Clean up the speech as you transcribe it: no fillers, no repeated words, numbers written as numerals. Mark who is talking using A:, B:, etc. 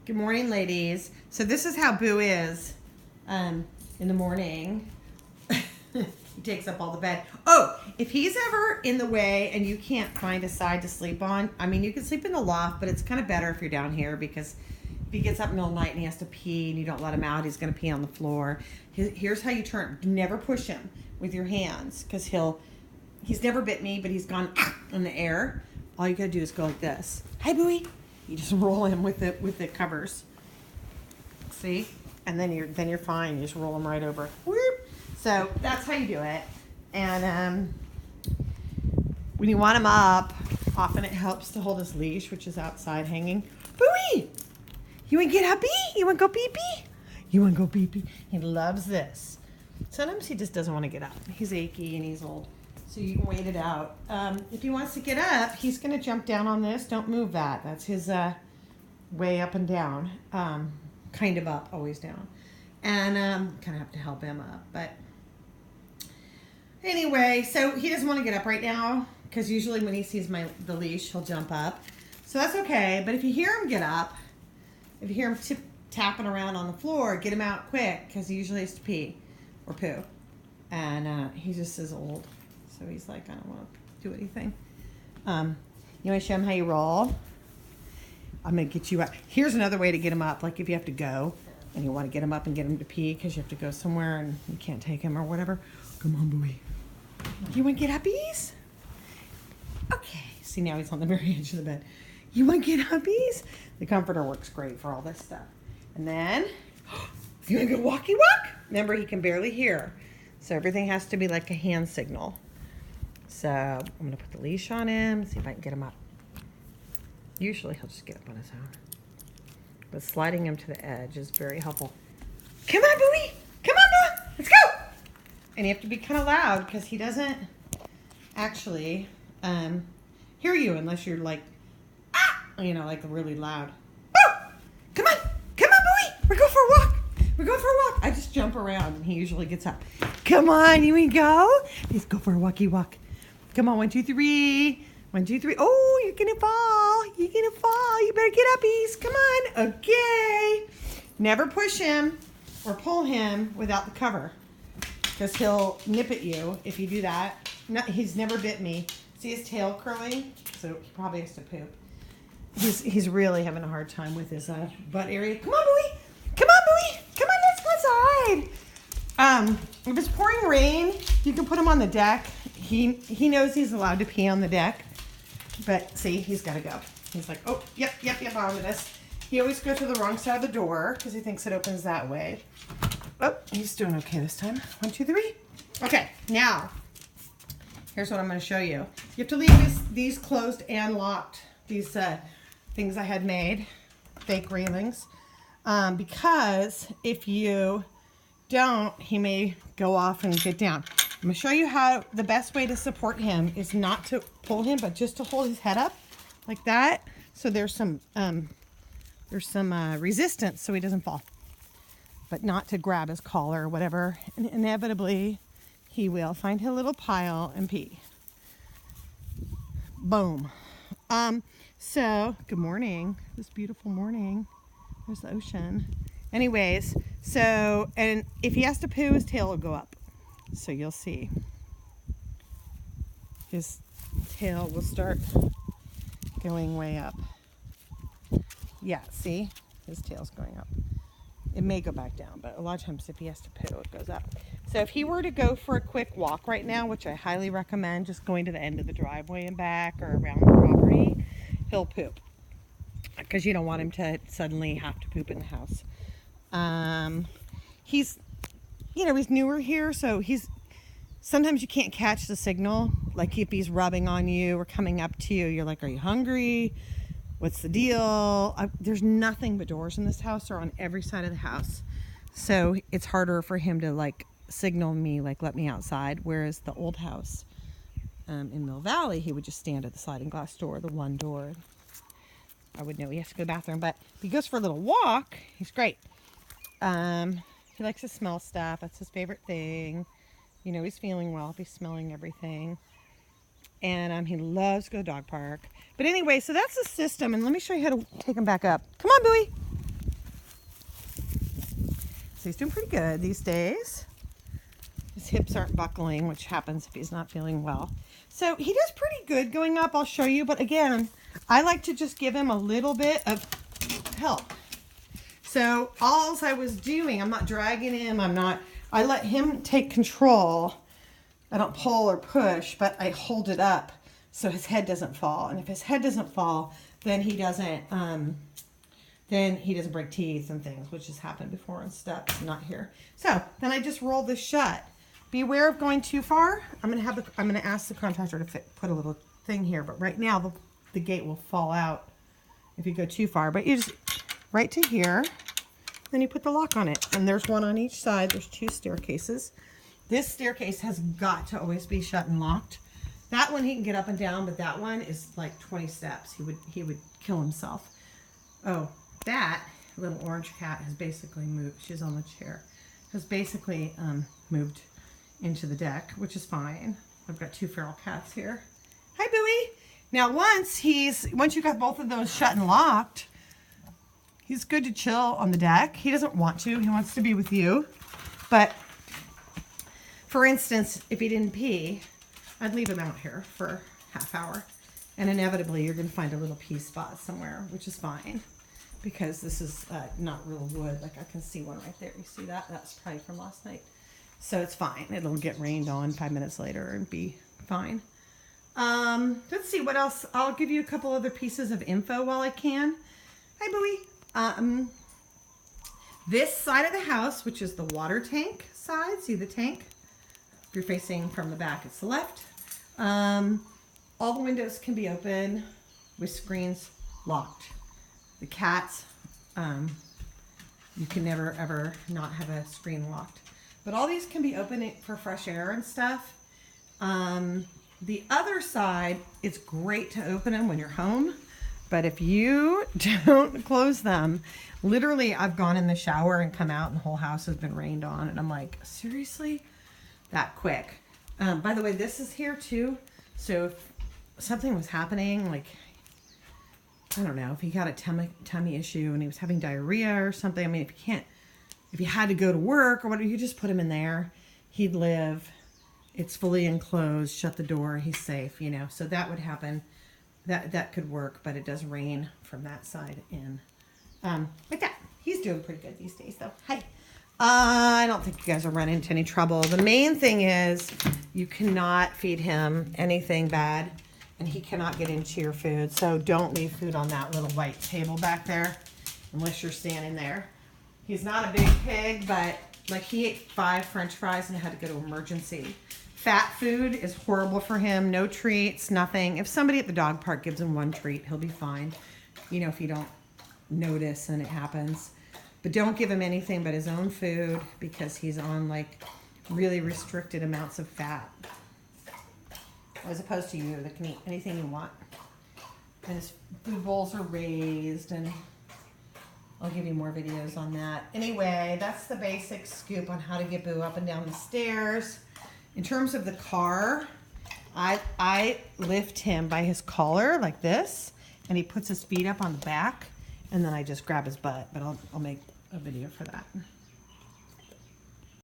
A: Good morning, ladies. So this is how Boo is in the morning. He takes up all the bed. Oh, if he's ever in the way and you can't find a side to sleep on, I mean, you can sleep in the loft, but it's kind of better if you're down here because if he gets up in the middle of the night and he has to pee and you don't let him out, he's going to pee on the floor. Here's how you turn. Never push him with your hands because he's never bit me, but he's gone in the air. All you got to do is go like this. Hi, Booey. You just roll him with the covers. See? And then you're fine. You just roll him right over. Whoop. So that's how you do it. And when you want him up, often it helps to hold his leash, which is outside hanging. Booey! You want to get happy? You want to go pee-pee? You want to go pee-pee? He loves this. Sometimes he just doesn't want to get up. He's achy and he's old. So you can wait it out. If he wants to get up, he's going to jump down on this. Don't move that. That's his way up and down. Kind of up, always down. And kind of have to help him up. But anyway, so he doesn't want to get up right now because usually when he sees the leash, he'll jump up. So that's okay. But if you hear him get up, if you hear him tapping around on the floor, get him out quick because he usually has to pee or poo. And he just is old. So he's like, I don't want to do anything. You want to show him how you roll? I'm going to get you up. Here's another way to get him up. Like if you have to go and you want to get him up and get him to pee because you have to go somewhere and you can't take him or whatever. Come on, boy. You want to get uppies? Okay. See, now he's on the very edge of the bed. You want to get uppies? The comforter works great for all this stuff. And then, you want to go walkie walk? Remember, he can barely hear. So everything has to be like a hand signal. So I'm going to put the leash on him, see if I can get him up. Usually he'll just get up on his own. But sliding him to the edge is very helpful. Come on, Booey! Come on, Boo! Let's go! And you have to be kind of loud because he doesn't actually hear you unless you're like, ah! You know, like really loud. Boo! Come on! Come on, Booey! We're going for a walk! We're going for a walk! I just jump around and he usually gets up. Come on, you want to go? Let's go for a walkie walk. Come on, 1, 2, 3. 1, 2, 3. Oh, you're going to fall. You're going to fall. You better get up, East. Come on. Okay. Never push him or pull him without the cover because he'll nip at you if you do that. No, he's never bit me. See his tail curling? So he probably has to poop. He's really having a hard time with his butt area. Come on, Booey. Come on, Booey. Come on, let's go outside. If it's pouring rain, you can put him on the deck. He knows he's allowed to pee on the deck. But see, he's got to go. He's like, oh, yep, I'm with this. He always goes to the wrong side of the door because he thinks it opens that way. Oh, he's doing okay this time. 1, 2, 3. Okay, now, here's what I'm going to show you. You have to leave these closed and locked. These things I had made, fake railings. Because if you don't, he may go off and get down. I'm going to show you how the best way to support him is not to pull him, but just to hold his head up like that. So there's some resistance so he doesn't fall, but not to grab his collar or whatever. And inevitably, he will find a little pile and pee. Boom. So good morning. This beautiful morning. There's the ocean. Anyways, so, and if he has to poo, his tail will go up. So you'll see. His tail will start going way up. Yeah, see? His tail's going up. It may go back down, but a lot of times if he has to poo, it goes up. So if he were to go for a quick walk right now, which I highly recommend, just going to the end of the driveway and back or around the property, he'll poop. Because you don't want him to suddenly have to poop in the house. He's newer here, so sometimes you can't catch the signal. Like if he's rubbing on you or coming up to you, you're like, are you hungry? What's the deal? There's nothing but doors in this house or on every side of the house. So it's harder for him to like signal me, like let me outside. Whereas the old house in Mill Valley, he would just stand at the sliding glass door, the one door. I would know he has to go to the bathroom, but if he goes for a little walk, he's great. He likes to smell stuff. That's his favorite thing. You know, he's feeling well if he's smelling everything. And he loves to go to the dog park. But anyway, so that's the system. And let me show you how to take him back up. Come on, Bowie. So he's doing pretty good these days. His hips aren't buckling, which happens if he's not feeling well. So he does pretty good going up. I'll show you. But again, I like to just give him a little bit of help. So all I was doing, I'm not dragging him. I let him take control. I don't pull or push, but I hold it up so his head doesn't fall. And if his head doesn't fall, then he doesn't break teeth and things, which has happened before and stuff. Not here. So then I just roll this shut. Beware of going too far. I'm gonna ask the contractor to put a little thing here, but right now the gate will fall out if you go too far. But you just right to here, then you put the lock on it, and there's one on each side. There's 2 staircases. This staircase has got to always be shut and locked. That one he can get up and down, but that one is like 20 steps. He would kill himself. Oh, that little orange cat has basically moved. She's on the chair. Has basically moved into the deck, which is fine. I've got 2 feral cats here. Hi, Bowie. Now, once you got both of those shut and locked, he's good to chill on the deck. He doesn't want to. He wants to be with you. But for instance, if he didn't pee, I'd leave him out here for half hour. And inevitably, you're going to find a little pee spot somewhere, which is fine. Because this is not real wood. Like I can see one right there. You see that? That's probably from last night. So it's fine. It'll get rained on 5 minutes later and be fine. Let's see what else. I'll give you a couple other pieces of info while I can. Hi, Bowie. This side of the house, which is the water tank side. See the tank? If you're facing from the back, it's the left. All the windows can be open with screens locked. The cats, you can never ever not have a screen locked. But all these can be open for fresh air and stuff. The other side, it's great to open them when you're home. But if you don't close them, literally I've gone in the shower and come out and the whole house has been rained on. And I'm like, seriously? That quick. By the way, this is here too. So if something was happening, like, I don't know, if he got a tummy issue and he was having diarrhea or something. I mean, if you had to go to work or whatever, you just put him in there. He'd live. It's fully enclosed. Shut the door. He's safe, you know. So that would happen. That could work, but it does rain from that side in. Like that. He's doing pretty good these days, though. Hi. I don't think you guys will run into any trouble. The main thing is you cannot feed him anything bad, and he cannot get into your food. So don't leave food on that little white table back there unless you're standing there. He's not a big pig, but like he ate 5 French fries and had to go to emergency. Fat food is horrible for him. No treats, nothing. If somebody at the dog park gives him 1 treat, he'll be fine. You know, if you don't notice and it happens. But don't give him anything but his own food because he's on like really restricted amounts of fat. As opposed to you that can eat anything you want. And his food bowls are raised, and I'll give you more videos on that. Anyway, that's the basic scoop on how to get Boo up and down the stairs. In terms of the car, I lift him by his collar like this, and he puts his feet up on the back, and then I just grab his butt, but I'll make a video for that.